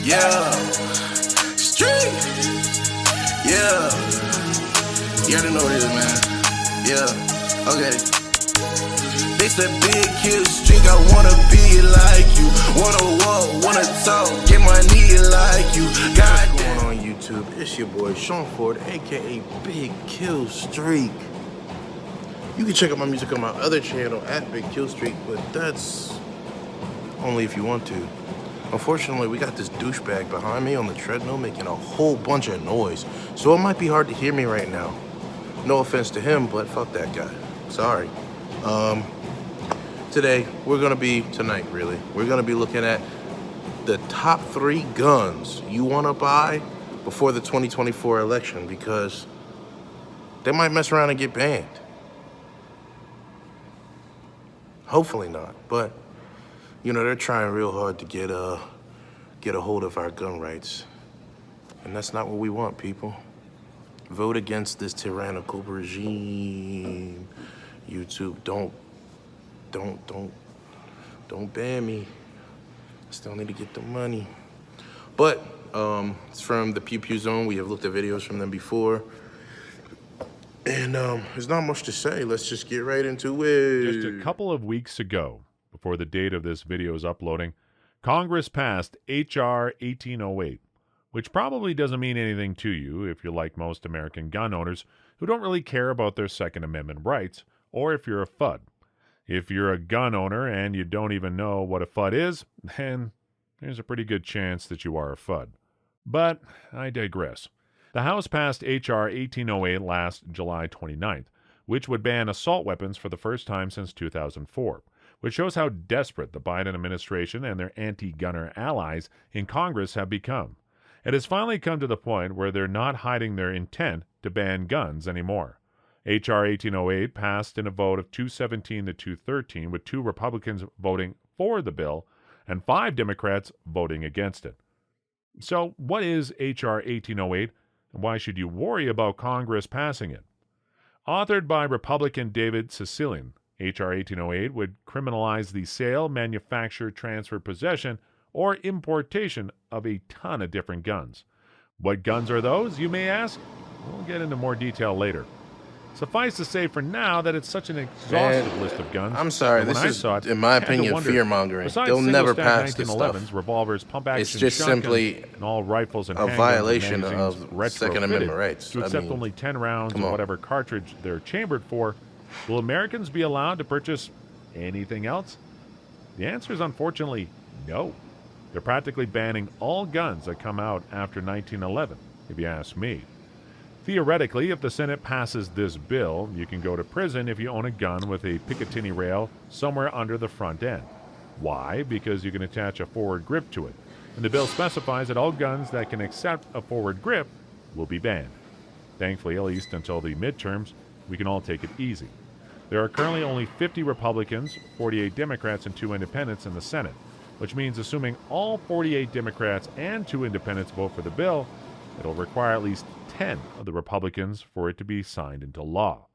Yeah. Street. Yeah. You already know what it is, man. Yeah. Okay. They said big kill streak, I wanna be like you. Wanna walk, wanna talk, get my knee like you. God What's going on YouTube? It's your boy Sean Ford, aka Big Kill Streak. You can check out my music on my other channel at Big Kill Streak, but that's only if you want to. Unfortunately, we got this douchebag behind me on the treadmill making a whole bunch of noise, so it might be hard to hear me right now. No offense to him, but fuck that guy. Sorry. Tonight, we're gonna be looking at the top 3 guns you wanna buy before the 2024 election, because they might mess around and get banned. Hopefully not, but you know, they're trying real hard to get a hold of our gun rights. And that's not what we want, people. Vote against this tyrannical regime. YouTube, don't ban me. I still need to get the money. But it's from the Pew Pew Zone. We have looked at videos from them before. And there's not much to say. Let's just get right into it. Just a couple of weeks ago, before the date of this video is uploading, Congress passed H.R. 1808, which probably doesn't mean anything to you if you're like most American gun owners who don't really care about their Second Amendment rights, or if you're a FUD. If you're a gun owner and you don't even know what a FUD is, then there's a pretty good chance that you are a FUD. But I digress. The House passed H.R. 1808 last July 29th, which would ban assault weapons for the first time since 2004, which shows how desperate the Biden administration and their anti-gunner allies in Congress have become. It has finally come to the point where they're not hiding their intent to ban guns anymore. H.R. 1808 passed in a vote of 217 to 213, with 2 Republicans voting for the bill and 5 Democrats voting against it. So what is H.R. 1808, and why should you worry about Congress passing it? Authored by Republican David Cecilian, H.R. 1808 would criminalize the sale, manufacture, transfer, possession, or importation of a ton of different guns. What guns are those, you may ask? We'll get into more detail later. Suffice to say for now that it's such an exhaustive list of guns. I'm sorry, this is, in my opinion, fear-mongering. They'll never pass this stuff. Revolvers, pump action, it's just simply and all rifles and a violation of Second Amendment rights. To accept only 10 rounds of whatever cartridge they're chambered for. Will Americans be allowed to purchase anything else? The answer is unfortunately no. They're practically banning all guns that come out after 1911, if you ask me. Theoretically, if the Senate passes this bill, you can go to prison if you own a gun with a Picatinny rail somewhere under the front end. Why? Because you can attach a forward grip to it. And the bill specifies that all guns that can accept a forward grip will be banned. Thankfully, at least until the midterms, we can all take it easy. There are currently only 50 Republicans, 48 Democrats, and 2 independents in the Senate, which means assuming all 48 Democrats and 2 independents vote for the bill, it'll require at least 10 of the Republicans for it to be signed into law.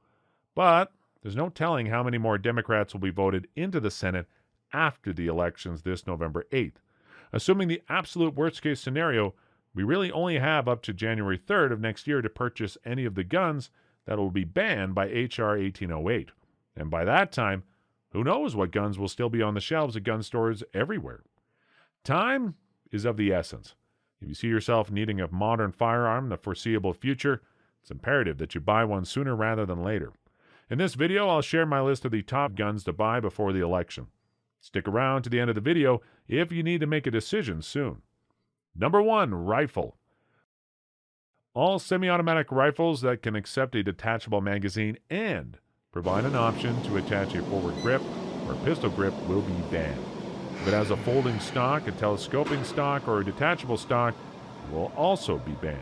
But there's no telling how many more Democrats will be voted into the Senate after the elections this November 8th. Assuming the absolute worst-case scenario, we really only have up to January 3rd of next year to purchase any of the guns that will be banned by H.R. 1808. And by that time, who knows what guns will still be on the shelves at gun stores everywhere. Time is of the essence. If you see yourself needing a modern firearm in the foreseeable future, it's imperative that you buy one sooner rather than later. In this video, I'll share my list of the top guns to buy before the election. Stick around to the end of the video if you need to make a decision soon. Number 1, rifle. All semi-automatic rifles that can accept a detachable magazine and provide an option to attach a forward grip or pistol grip will be banned. If it has a folding stock, a telescoping stock, or a detachable stock, it will also be banned.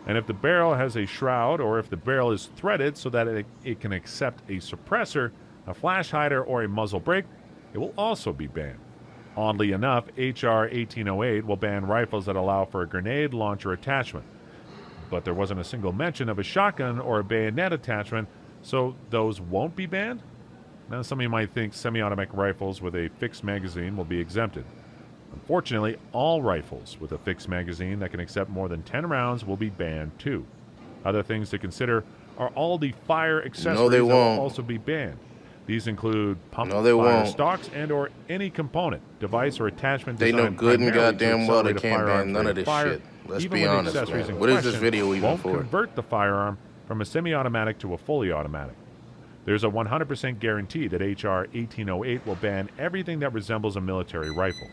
And if the barrel has a shroud, or if the barrel is threaded so that it can accept a suppressor, a flash hider, or a muzzle brake, it will also be banned. Oddly enough, H.R. 1808 will ban rifles that allow for a grenade launcher attachment. But there wasn't a single mention of a shotgun or a bayonet attachment, so those won't be banned? Now, some of you might think semi-automatic rifles with a fixed magazine will be exempted. Unfortunately, all rifles with a fixed magazine that can accept more than 10 rounds will be banned too. Other things to consider are all the fire accessories that will also be banned. These include pump fire stocks and or any component, device, or attachment They know designed good and primarily to goddamn well they accelerate a can't ban firearm's none rate of this fire, shit. Let's even be when the honest, accessories man. in What is this question video even won't for? convert the firearm from a semi-automatic to a fully automatic. There's a 100% guarantee that HR 1808 will ban everything that resembles a military rifle.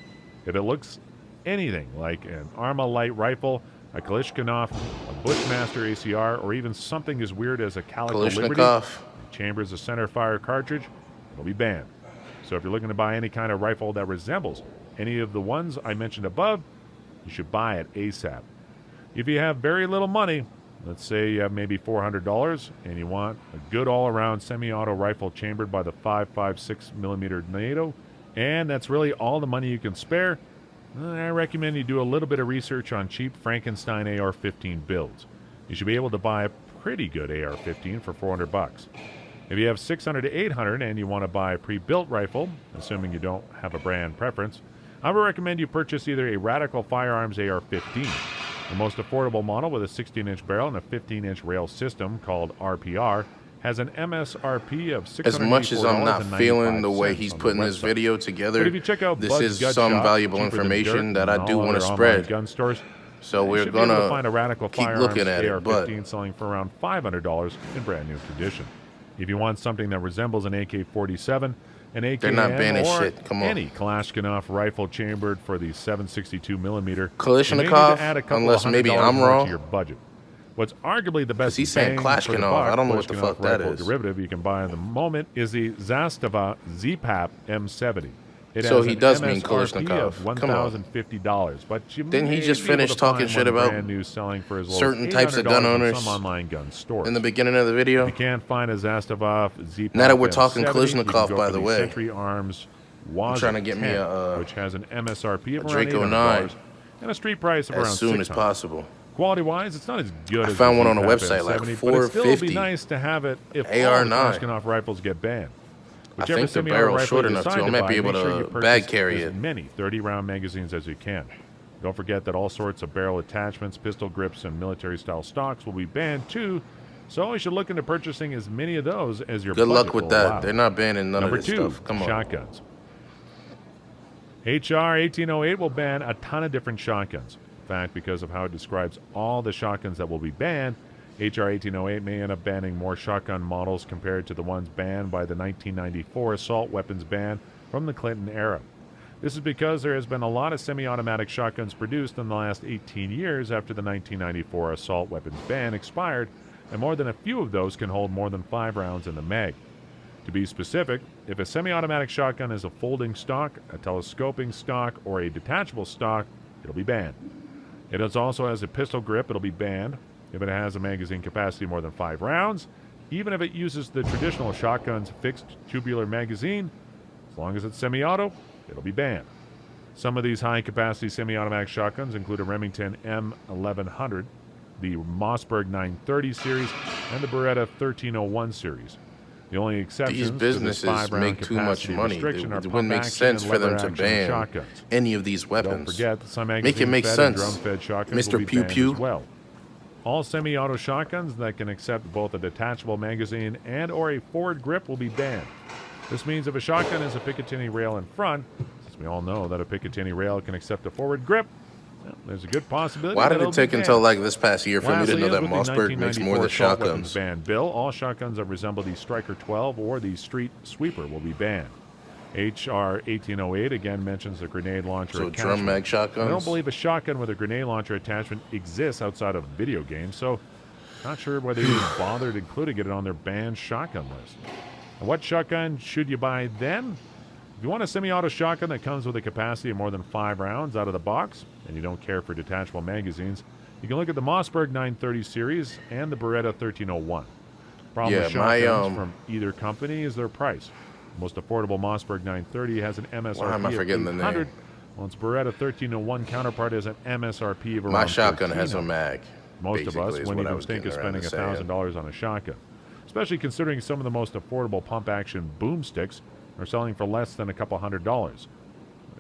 If it looks anything like an Arma light rifle, a Kalashnikov, a Bushmaster ACR, or even something as weird as a Calico Liberty, that chambers a center fire cartridge, it'll be banned. So if you're looking to buy any kind of rifle that resembles any of the ones I mentioned above, you should buy it ASAP. If you have very little money, let's say you have maybe $400, and you want a good all-around semi-auto rifle chambered by the 5.56 millimeter NATO, and that's really all the money you can spare, I recommend you do a little bit of research on cheap Frankenstein AR-15 builds. You should be able to buy a pretty good AR-15 for $400. If you have $600 to $800 and you want to buy a pre-built rifle, assuming you don't have a brand preference, I would recommend you purchase either a Radical Firearms AR-15, the most affordable model with a 16-inch barrel and a 15-inch rail system called RPR, has an MSRP of $684.95. As much as I'm not feeling the way he's putting this video together, but if you check out this Bud's is some valuable information that I do want to spread. Gun stores, so we're going to find a Radical keep Firearms looking at AR-15 it, selling for around $500 in brand new condition. If you want something that resembles an AK-47, an AKM, they're not banning or shit. Come on. any Kalashnikov rifle chambered for the 7.62 millimeter, Kalashnikov, unless maybe I'm wrong, to your budget. What's arguably the best he's saying Kalashnikov, I don't know what the fuck that is. Derivative you can buy at the moment is the Zastava ZPAP M70. It so has he an does MSRP mean Kalashnikov. of $1,050, but you didn't he just may be able finish to talking find shit one about brand new selling for as low certain as types of gun $800 in owners some online gun stores. in the beginning of the video? If you can't find a Zastava ZPAP Now that we're talking M70, Kalashnikov, by the way, Century Arms I'm trying to get me a which has an MSRP of around Draco $800 9 and a street price of around as soon $600. as possible. Quality-wise, it's not as good as I found the one on a ZPAP website like M70, $450. but it'd still be nice to have it if all the AR9. Kalashnikov rifles get banned. I think the barrel's short enough too. I might be able to bag carry it. As many 30-round magazines as you can. Don't forget that all sorts of barrel attachments, pistol grips, and military-style stocks will be banned too. So you should look into purchasing as many of those as your Good budget luck with will that. allow. They're not banning none Number of this two, stuff. Come on. shotguns. HR 1808 will ban a ton of different shotguns. In fact, because of how it describes all the shotguns that will be banned, HR 1808 may end up banning more shotgun models compared to the ones banned by the 1994 assault weapons ban from the Clinton era. This is because there has been a lot of semi-automatic shotguns produced in the last 18 years after the 1994 assault weapons ban expired, and more than a few of those can hold more than 5 rounds in the mag. To be specific, if a semi-automatic shotgun is a folding stock, a telescoping stock, or a detachable stock, it'll be banned. It also has a pistol grip, it'll be banned. If it has a magazine capacity more than 5 rounds, even if it uses the traditional shotgun's fixed tubular magazine, as long as it's semi-auto, it'll be banned. Some of these high-capacity semi-automatic shotguns include a Remington M1100, the Mossberg 930 series, and the Beretta 1301 series. The only exceptions These businesses to this 5-round make too much capacity money. restriction are It wouldn't make pump-action sense and for them to lever-action ban shotguns. any of these Don't weapons. forget that some Make it make magazine-fed and sense, drum-fed shotguns will Mr. be Pew banned Pew. as well. All semi-auto shotguns that can accept both a detachable magazine and or a forward grip will be banned. This means if a shotgun has a Picatinny rail in front, since we all know that a Picatinny rail can accept a forward grip, well, there's a good possibility Why that did it'll it take be until banned. like this past year for me to know that Lastly, with the Mossberg makes more than 1994 assault weapons shotguns? ban bill, all shotguns that resemble the Striker 12 or the Street Sweeper will be banned. HR 1808 again mentions the grenade launcher So attachment. drum mag shotguns? I don't believe a shotgun with a grenade launcher attachment exists outside of video games, so not sure whether they even bothered including it on their banned shotgun list. And what shotgun should you buy then? If you want a semi-auto shotgun that comes with a capacity of more than 5 rounds out of the box, and you don't care for detachable magazines, you can look at the Mossberg 930 series and the Beretta 1301. Problem with shotguns from either company is their price. The most affordable Mossberg 930 has an MSRP Why am I forgetting the of name? $800, while its Beretta 1301 counterpart has an MSRP of around My shotgun has a $1,300. mag. Most of us basically, is wouldn't what I even was think of getting spending around to saying. $1,000 on a shotgun, especially considering some of the most affordable pump-action boomsticks are selling for less than a couple $100.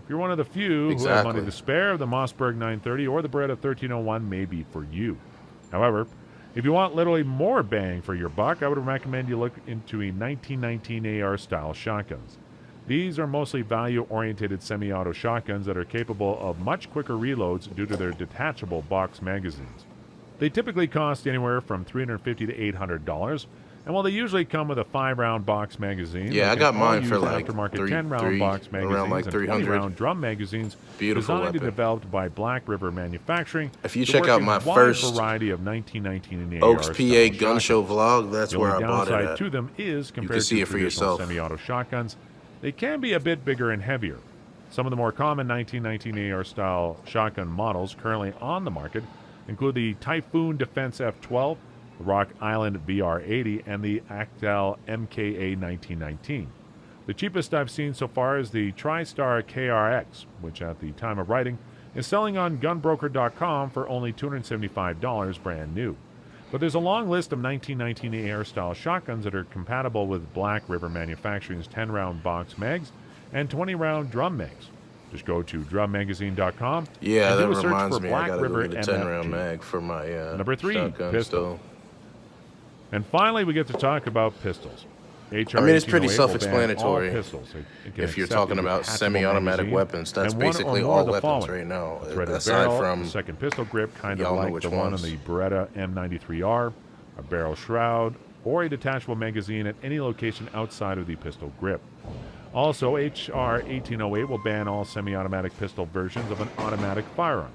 If you're one of the few who have money to spare, the Mossberg 930 or the Beretta 1301 may be for you. However, if you want literally more bang for your buck, I would recommend you look into a 1919 AR style shotguns. These are mostly value-oriented semi-auto shotguns that are capable of much quicker reloads due to their detachable box magazines. They typically cost anywhere from $350 to $800, and while they usually come with a 5-round box magazine, yeah, I got mine for like aftermarket 10-round box magazines around like 300. and 20-round drum magazines. Beautiful designed weapon. and developed by Black River Manufacturing. If you check out my first variety of 1919 Oaks, PA gun show vlog, that's where I bought it at. The downside to them is compared see to it for traditional yourself. semi-auto shotguns, they can be a bit bigger and heavier. Some of the more common 1919 AR style shotgun models currently on the market include the Typhoon Defense F12, the Rock Island VR80, and the Actel MKA 1919. The cheapest I've seen so far is the TriStar KRX, which at the time of writing is selling on gunbroker.com for only $275 brand new. But there's a long list of 1919 AR style shotguns that are compatible with Black River Manufacturing's 10-round box mags and 20-round drum mags. Just go to drummagazine.com. Yeah, and that do a search reminds for me. Black I gotta River go get a 10-round mag for my Number 3, shotgun pistol. still. And finally, we get to talk about pistols. HR I mean, it's 1808 pretty will ban self-explanatory. all pistols. It can If you're accept talking a about detachable semi-automatic magazine weapons, that's and one or basically more all of the weapons following. right now. A threaded Aside barrel, from, a second pistol grip, kind of y'all know like which the one on ones. the Beretta M93R, a barrel shroud, or a detachable magazine at any location outside of the pistol grip. Also, HR 1808 will ban all semi-automatic pistol versions of an automatic firearm.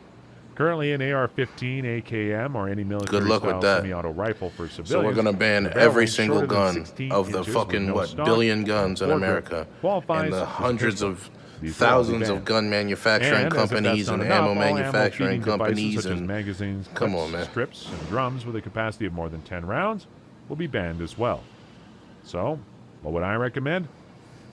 Currently, an AR-15, AKM, or any military-style semi-auto rifle for civilians. So we're going to ban every single gun of the fucking, billion guns in America and the hundreds of thousands of gun manufacturing companies and ammo manufacturing companies such as magazines, come on, man. strips, and drums with a capacity of more than 10 rounds will be banned as well. So, what would I recommend?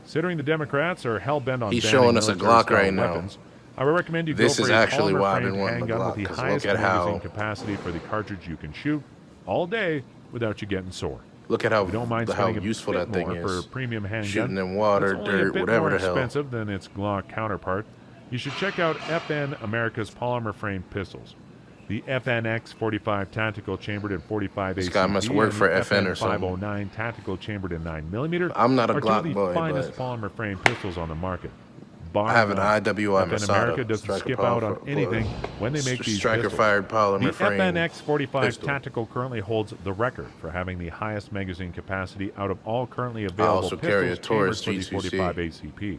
Considering the Democrats are hell-bent on He's banning showing us a Glock right weapons, now. I would recommend you This go for is a actually why I've been polymer-framed wanting the handgun Glock, with the 'cause highest look at how- magazine capacity for the cartridge you can shoot all day without you getting sore. Look at how, If you don't mind how spending a useful bit that thing more is. for a premium handgun, Shooting in water, that's only a dirt, bit whatever more the hell. expensive than its Glock counterpart. You should check out FN America's polymer frame pistols. The FNX 45 tactical chambered in 45 This ACP guy must work and for the FN or FN something. 509 tactical chambered in 9mm. I'm not a are two Glock of the boy, finest but polymer frame pistols on the market. I have an IWI FN Masada. America doesn't skip out on anything when they make these striker-fired polymer the frame FNX 45 pistol. Tactical currently holds the record for having the highest magazine capacity out of all currently I available also pistols carry a Taurus chambered for the 45 ACP.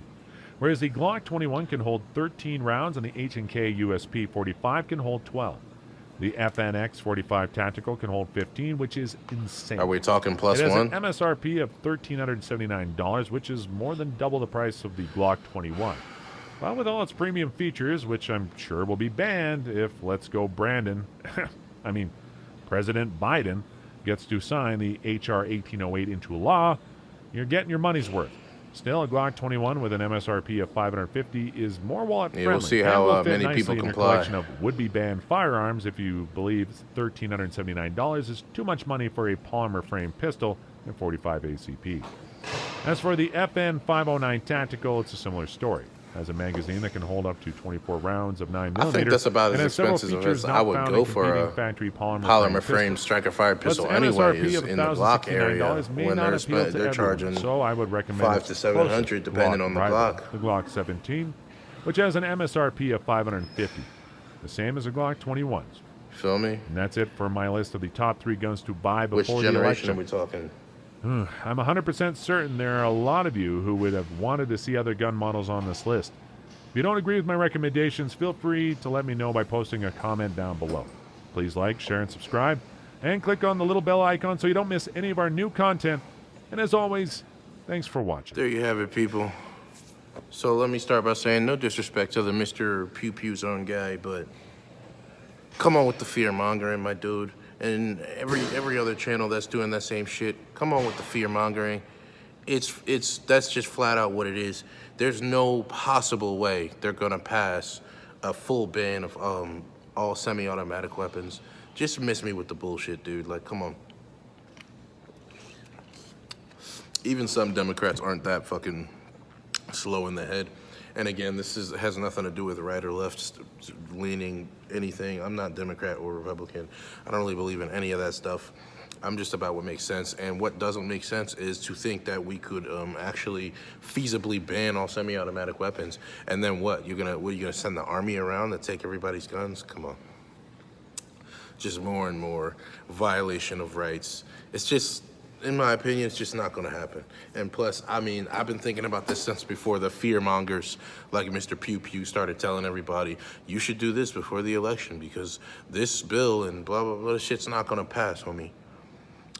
Whereas the Glock 21 can hold 13 rounds and the H&K USP 45 can hold 12. The FNX 45 Tactical can hold 15, which is insane. Are we talking plus it has one? an MSRP of $1,379, which is more than double the price of the Glock 21. Well, with all its premium features, which I'm sure will be banned if Let's Go Brandon, President Biden, gets to sign the H.R. 1808 into law, you're getting your money's worth. Still, a Glock 21 with an MSRP of $550 is more wallet-friendly. Yeah, we'll see and how will fit many nicely people in your comply. collection of would-be banned firearms if you believe $1,379 is too much money for a polymer frame pistol in 45 ACP. As for the FN 509 Tactical, it's a similar story. Has a magazine that can hold up to 24 rounds of 9mm. I think that's about and as has several expensive features as not I would found go in for competing a factory polymer frame pistols. striker-fired pistol But the anyway MSRP is of in the Glock area $1,069 may when not appeal to they're everyone, charging so I would recommend $500 its to $700 closest depending on the rival, Glock. the Glock 17, which has an MSRP of $550, the same as the Glock 21s. Feel me? And that's it for my list of the top 3 guns to buy Which before the generation election. are we talking? I'm 100% certain there are a lot of you who would have wanted to see other gun models on this list. If you don't agree with my recommendations, feel free to let me know by posting a comment down below. Please like, share, and subscribe, and click on the little bell icon so you don't miss any of our new content. And as always, thanks for watching. There you have it, people. So let me start by saying no disrespect to the Mr. Pew Pew Zone guy, but come on with the fear mongering, my dude. And every other channel that's doing that same shit, come on with the fear mongering. That's just flat out what it is. There's no possible way they're gonna pass a full ban of all semi-automatic weapons. Just miss me with the bullshit, dude. Like, come on. Even some Democrats aren't that fucking slow in the head. And again, has nothing to do with right or left leaning anything. I'm not Democrat or Republican. I don't really believe in any of that stuff. I'm just about what makes sense. And what doesn't make sense is to think that we could actually feasibly ban all semi-automatic weapons. And then what? What are you gonna send the army around to take everybody's guns? Come on. Just more and more violation of rights. It's just, in my opinion, it's just not gonna happen. And plus, I mean, I've been thinking about this since before the fear mongers like Mr. Pew Pew started telling everybody, you should do this before the election because this bill and blah, blah, blah, shit's not gonna pass, homie.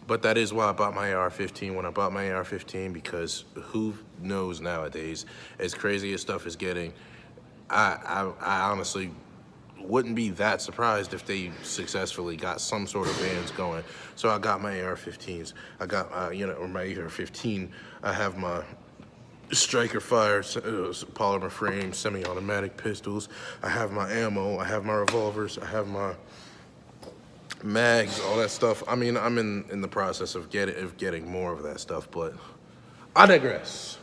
But that is why I bought my AR-15 when I bought my AR-15, because who knows nowadays, as crazy as stuff is getting, I honestly wouldn't be that surprised if they successfully got some sort of bans going. So I got my AR-15s. I got, or my AR-15. I have my striker fire, polymer frame, semi-automatic pistols. I have my ammo. I have my revolvers. I have my mags, all that stuff. I mean, I'm in the process of getting more of that stuff, but I digress.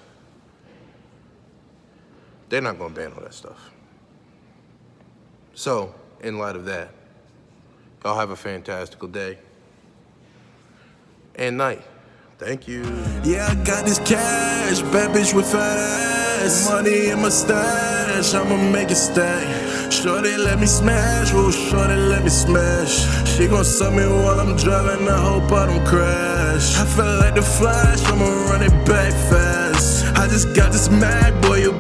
They're not gonna ban all that stuff. So, in light of that, y'all have a fantastical day and night. Thank you. Yeah, I got this cash, bad bitch with fat ass. Money in my stash, I'ma make it stack. Shorty let me smash, oh shorty let me smash. She gon' suck me while I'm driving, I hope I don't crash. I feel like the Flash, I'ma run it back fast. I just got this mag, boy, you